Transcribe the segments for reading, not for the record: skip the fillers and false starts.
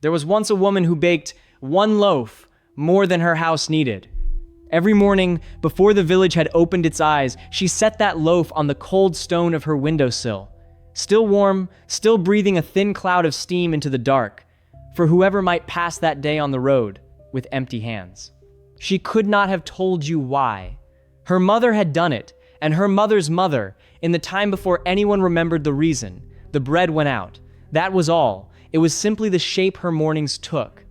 There was once a woman who baked one loaf more than her house needed. Every morning, before the village had opened its eyes, she set that loaf on the cold stone of her windowsill, still warm, still breathing a thin cloud of steam into the dark, for whoever might pass that day on the road with empty hands. She could not have told you why. Her mother had done it, and her mother's mother, in the time before anyone remembered the reason. The bread went out. That was all. It was simply the shape her mornings took.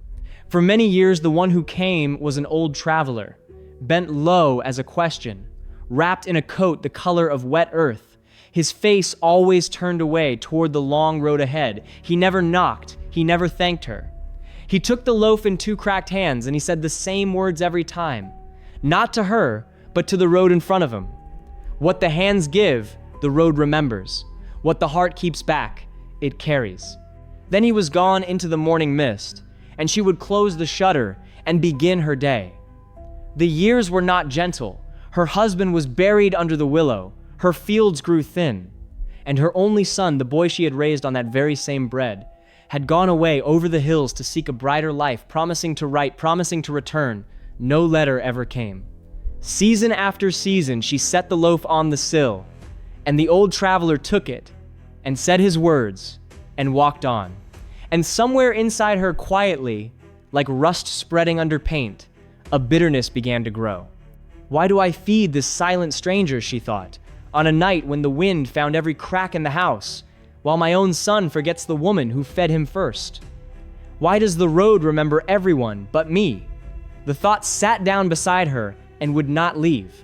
For many years, the one who came was an old traveler, bent low as a question, wrapped in a coat the color of wet earth, his face always turned away toward the long road ahead. He never knocked. He never thanked her. He took the loaf in two cracked hands, and he said the same words every time, not to her, but to the road in front of him. What the hands give, the road remembers. What the heart keeps back, it carries. Then he was gone into the morning mist, and she would close the shutter and begin her day. The years were not gentle. Her husband was buried under the willow. Her fields grew thin. And her only son, the boy she had raised on that very same bread, had gone away over the hills to seek a brighter life, promising to write, promising to return. No letter ever came. Season after season, she set the loaf on the sill, and the old traveler took it and said his words and walked on. And somewhere inside her, quietly, like rust spreading under paint, a bitterness began to grow. Why do I feed this silent stranger, she thought, on a night when the wind found every crack in the house, while my own son forgets the woman who fed him first? Why does the road remember everyone but me? The thought sat down beside her and would not leave.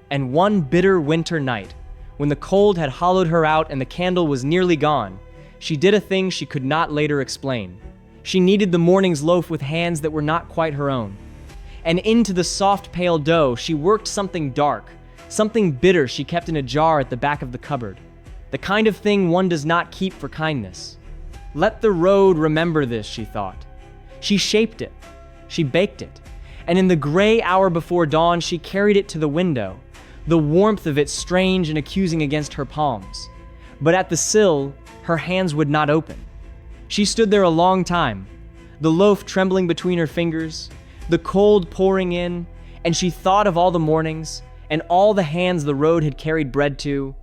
And one bitter winter night, when the cold had hollowed her out and the candle was nearly gone, she did a thing she could not later explain. She kneaded the morning's loaf with hands that were not quite her own. And into the soft, pale dough, she worked something dark, something bitter she kept in a jar at the back of the cupboard. The kind of thing one does not keep for kindness. Let the road remember this, she thought. She shaped it. She baked it. And in the gray hour before dawn, she carried it to the window, the warmth of it strange and accusing against her palms. But at the sill, her hands would not open. She stood there a long time, the loaf trembling between her fingers, the cold pouring in, and she thought of all the mornings and all the hands the road had carried bread to,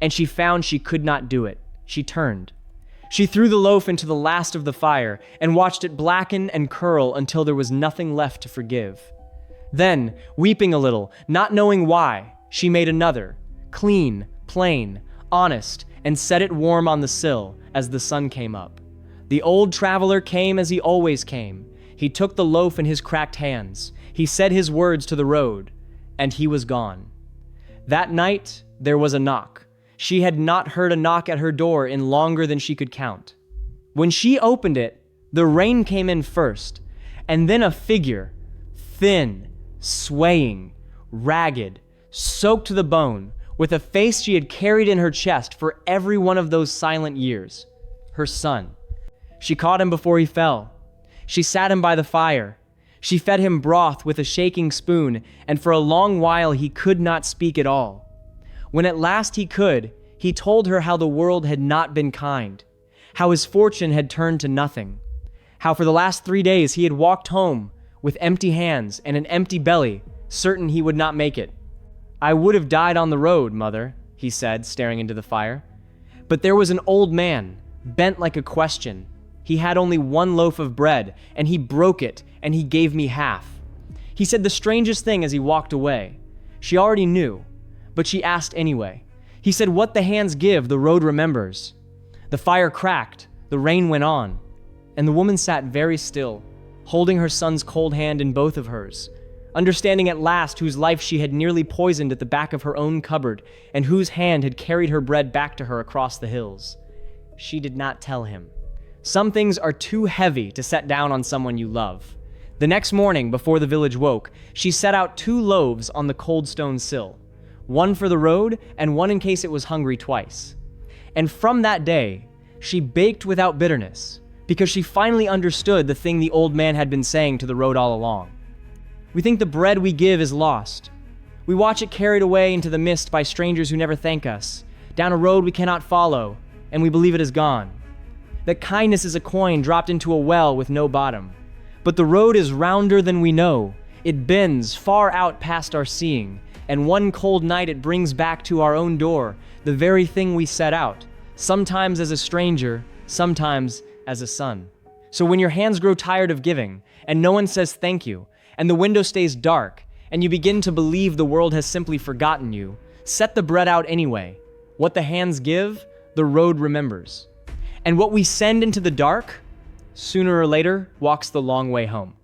and she found she could not do it. She turned. She threw the loaf into the last of the fire and watched it blacken and curl until there was nothing left to forgive. Then, weeping a little, not knowing why, she made another, clean, plain, honest, and set it warm on the sill as the sun came up. The old traveler came as he always came. He took the loaf in his cracked hands. He said his words to the road, and he was gone. That night, there was a knock. She had not heard a knock at her door in longer than she could count. When she opened it, the rain came in first, and then a figure, thin, swaying, ragged, soaked to the bone, with a face she had carried in her chest for every one of those silent years. Her son. She caught him before he fell. She sat him by the fire. She fed him broth with a shaking spoon, and for a long while he could not speak at all. When at last he could, he told her how the world had not been kind, how his fortune had turned to nothing, how for the last 3 days he had walked home with empty hands and an empty belly, certain he would not make it. "I would have died on the road, mother," he said, staring into the fire. But there was an old man, bent like a question. He had only one loaf of bread, and he broke it, and he gave me half. He said the strangest thing as he walked away. She already knew, but she asked anyway. He said, "What the hands give, the road remembers." The fire cracked, the rain went on, and the woman sat very still, holding her son's cold hand in both of hers, understanding at last whose life she had nearly poisoned at the back of her own cupboard, and whose hand had carried her bread back to her across the hills. She did not tell him. Some things are too heavy to set down on someone you love. The next morning, before the village woke, she set out 2 loaves on the cold stone sill, one for the road and one in case it was hungry twice. And from that day, she baked without bitterness, because she finally understood the thing the old man had been saying to the road all along. We think the bread we give is lost. We watch it carried away into the mist by strangers who never thank us, down a road we cannot follow, and we believe it is gone. that kindness is a coin dropped into a well with no bottom. But the road is rounder than we know. It bends far out past our seeing, and one cold night it brings back to our own door the very thing we set out, sometimes as a stranger, sometimes as a son. So when your hands grow tired of giving, and no one says thank you, and the window stays dark, and you begin to believe the world has simply forgotten you, set the bread out anyway. What the hands give, the road remembers. And what we send into the dark, sooner or later, walks the long way home.